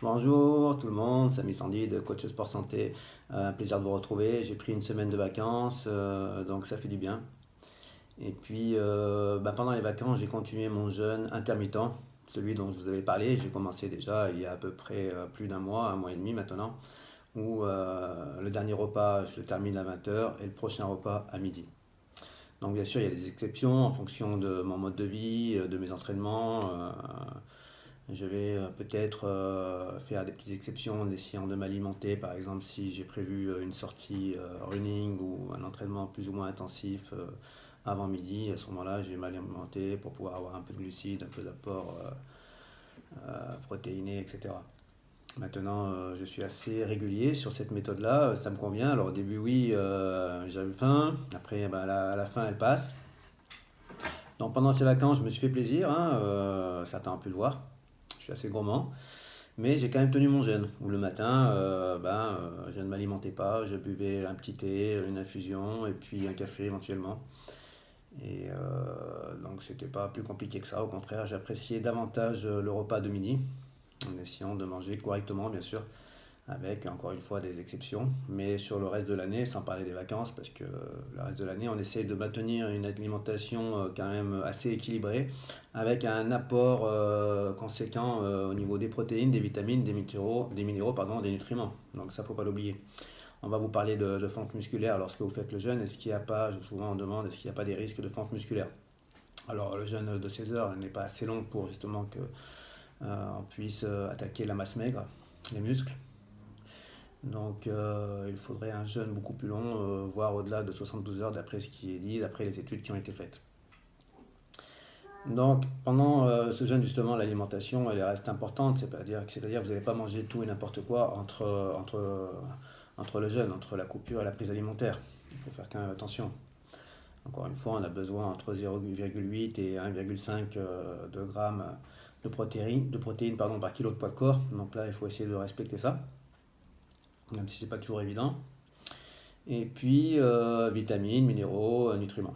Bonjour tout le monde, Samy Sandy de Coach Sport Santé. Un plaisir de vous retrouver. J'ai pris une semaine de vacances, donc ça fait du bien. Et puis pendant les vacances, j'ai continué mon jeûne intermittent, celui dont je vous avais parlé. J'ai commencé déjà il y a à peu près plus d'un mois, un mois et demi maintenant, où le dernier repas, je le termine à 20 heures et le prochain repas à midi. Donc bien sûr, il y a des exceptions en fonction de mon mode de vie, de mes entraînements. Je vais peut-être faire des petites exceptions en essayant de m'alimenter. Par exemple, si j'ai prévu une sortie running ou un entraînement plus ou moins intensif avant midi, à ce moment-là, je vais m'alimenter pour pouvoir avoir un peu de glucides, un peu d'apport protéiné, etc. Maintenant, je suis assez régulier sur cette méthode-là, ça me convient. Alors au début, oui, j'avais faim. Après, à la fin, elle passe. Donc pendant ces vacances, je me suis fait plaisir, hein, certains ont pu le voir. Je suis assez gourmand. Mais j'ai quand même tenu mon jeûne, où le matin, je ne m'alimentais pas, je buvais un petit thé, une infusion et puis un café éventuellement. Et donc c'était pas plus compliqué que ça, au contraire, j'appréciais davantage le repas de midi, en essayant de manger correctement bien sûr, avec encore une fois des exceptions, mais sur le reste de l'année, sans parler des vacances, parce que le reste de l'année, on essaie de maintenir une alimentation quand même assez équilibrée, avec un apport conséquent au niveau des protéines, des vitamines, des minéraux, pardon, des nutriments. Donc ça, faut pas l'oublier. On va vous parler de fente musculaire lorsque vous faites le jeûne. Est-ce qu'il n'y a pas, souvent on demande, est-ce qu'il n'y a pas des risques de fente musculaire? Alors le jeûne de 16 heures n'est pas assez long pour justement que on puisse attaquer la masse maigre, les muscles. Donc il faudrait un jeûne beaucoup plus long, voire au-delà de 72 heures d'après ce qui est dit, d'après les études qui ont été faites. Donc pendant ce jeûne justement, l'alimentation elle reste importante, c'est-à-dire que vous n'allez pas manger tout et n'importe quoi entre le jeûne, entre la coupure et la prise alimentaire. Il faut faire quand même attention. Encore une fois, on a besoin entre 0,8 et 1,5 de grammes de protéines par kilo de poids de corps. Donc là, il faut essayer de respecter ça, même si c'est pas toujours évident. Et puis, vitamines, minéraux, nutriments.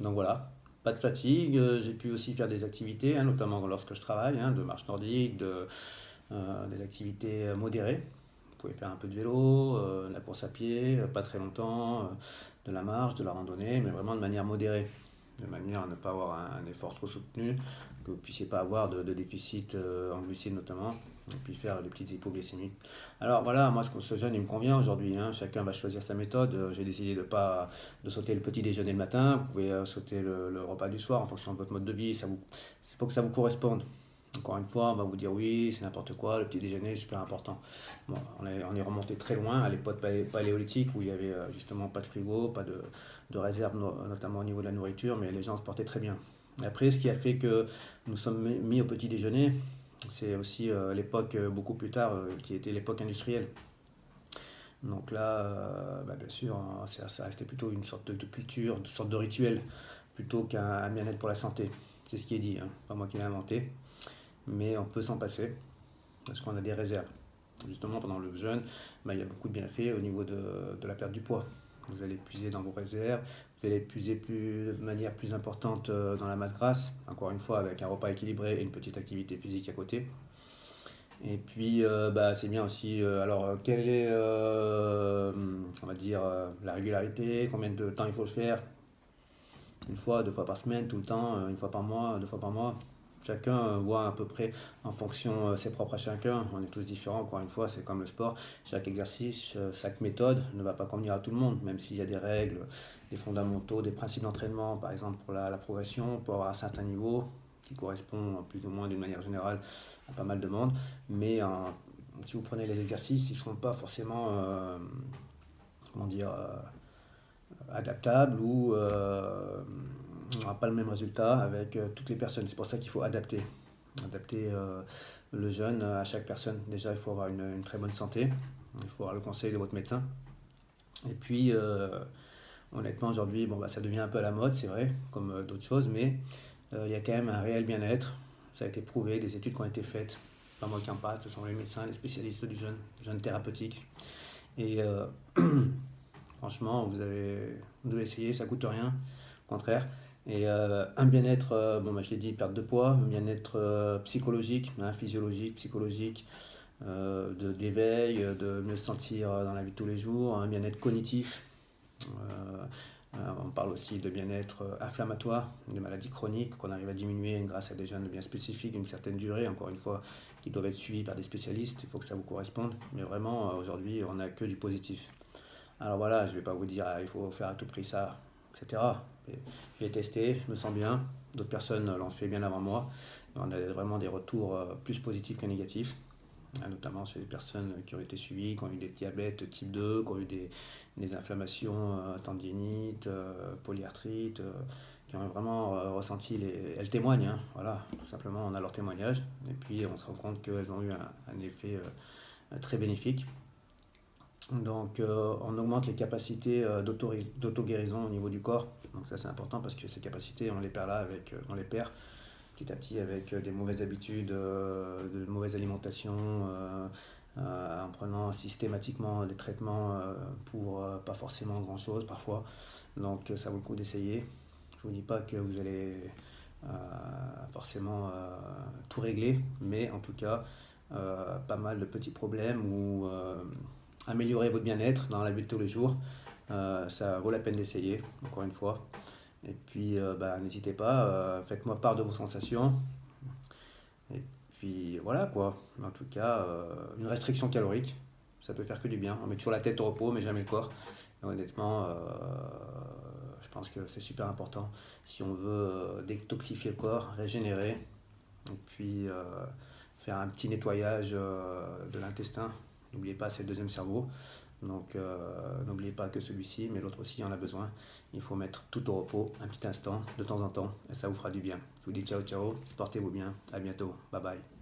Donc voilà, pas de fatigue. J'ai pu aussi faire des activités, hein, notamment lorsque je travaille, hein, de marche nordique, des activités modérées. Vous pouvez faire un peu de vélo, de la course à pied, pas très longtemps, de la marche, de la randonnée, mais vraiment de manière modérée, de manière à ne pas avoir un effort trop soutenu, que vous ne puissiez pas avoir de déficit en glucides notamment, et puis faire des petites hypoglycémies. Alors voilà, moi ce jeûne il me convient aujourd'hui, hein. Chacun va choisir sa méthode. J'ai décidé de sauter le petit déjeuner le matin, vous pouvez sauter le repas du soir en fonction de votre mode de vie, il faut que ça vous corresponde. Encore une fois, on va vous dire oui, c'est n'importe quoi, le petit déjeuner est super important. Bon, on est remonté très loin à l'époque paléolithique où il y avait justement pas de frigo, pas de réserve, notamment au niveau de la nourriture, mais les gens se portaient très bien. Après, ce qui a fait que nous sommes mis au petit déjeuner, c'est aussi l'époque beaucoup plus tard, qui était l'époque industrielle. Donc là, bien sûr, hein, ça restait plutôt une sorte de culture, une sorte de rituel, plutôt qu'un bien-être pour la santé. C'est ce qui est dit, hein, pas moi qui l'ai inventé, mais on peut s'en passer parce qu'on a des réserves. Justement, pendant le jeûne, il y a beaucoup de bienfaits au niveau de la perte du poids. Vous allez puiser dans vos réserves, vous allez puiser de manière plus importante dans la masse grasse, encore une fois avec un repas équilibré et une petite activité physique à côté. Et puis, c'est bien aussi. Alors, quelle est, on va dire, la régularité? Combien de temps il faut le faire? Une fois, deux fois par semaine, tout le temps, une fois par mois, deux fois par mois. Chacun voit à peu près en fonction, c'est propre à chacun. On est tous différents, encore une fois, c'est comme le sport. Chaque exercice, chaque méthode ne va pas convenir à tout le monde, même s'il y a des règles, des fondamentaux, des principes d'entraînement, par exemple pour la progression, pour avoir un certain niveau qui correspond plus ou moins d'une manière générale à pas mal de monde. Mais si vous prenez les exercices, ils ne seront pas forcément, comment dire, adaptable ou on n'aura pas le même résultat avec toutes les personnes. C'est pour ça qu'il faut adapter le jeûne à chaque personne. Déjà, il faut avoir une très bonne santé, il faut avoir le conseil de votre médecin. Et puis, honnêtement, aujourd'hui, ça devient un peu à la mode, c'est vrai, comme d'autres choses, mais il y a quand même un réel bien-être. Ça a été prouvé, des études qui ont été faites. Pas moi qui en parle, ce sont les médecins, les spécialistes du jeûne thérapeutique. Et franchement, vous devez essayer, ça coûte rien, au contraire. Et un bien-être, je l'ai dit, perte de poids, un bien-être psychologique, hein, physiologique, psychologique, d'éveil, de mieux se sentir dans la vie de tous les jours, un bien-être cognitif. Euh, on parle aussi de bien-être inflammatoire, des maladies chroniques qu'on arrive à diminuer grâce à des jeunes bien spécifiques d'une certaine durée, encore une fois, qui doivent être suivis par des spécialistes. Il faut que ça vous corresponde. Mais vraiment, aujourd'hui, on n'a que du positif. Alors voilà, je ne vais pas vous dire il faut faire à tout prix ça, etc. Je l'ai testé, je me sens bien. D'autres personnes l'ont fait bien avant moi. On a vraiment des retours plus positifs que négatifs, notamment chez les personnes qui ont été suivies, qui ont eu des diabètes type 2, qui ont eu des inflammations tendinites, polyarthrite, qui ont vraiment ressenti les... Elles témoignent, hein, voilà, tout simplement on a leur témoignage, et puis on se rend compte qu'elles ont eu un effet très bénéfique. Donc on augmente les capacités d'auto-guérison au niveau du corps, donc ça c'est important parce que ces capacités on les perd là avec, on les perd petit à petit avec des mauvaises habitudes, de mauvaise alimentation, en prenant systématiquement des traitements pour pas forcément grand chose parfois. Donc ça vaut le coup d'essayer. Je vous dis pas que vous allez euh, forcément tout régler, mais en tout cas pas mal de petits problèmes ou améliorer votre bien-être dans la vie de tous les jours. Ça vaut la peine d'essayer, encore une fois. Et puis, bah, n'hésitez pas, faites-moi part de vos sensations. Et puis, voilà quoi. En tout cas, une restriction calorique, ça peut faire que du bien. On met toujours la tête au repos, mais jamais le corps. Et honnêtement, je pense que c'est super important si on veut détoxifier le corps, régénérer, et puis faire un petit nettoyage de l'intestin. N'oubliez pas, c'est le deuxième cerveau. Donc n'oubliez pas que celui-ci, mais l'autre aussi en a besoin. Il faut mettre tout au repos, un petit instant, de temps en temps, et ça vous fera du bien. Je vous dis ciao ciao, portez-vous bien, à bientôt, bye bye.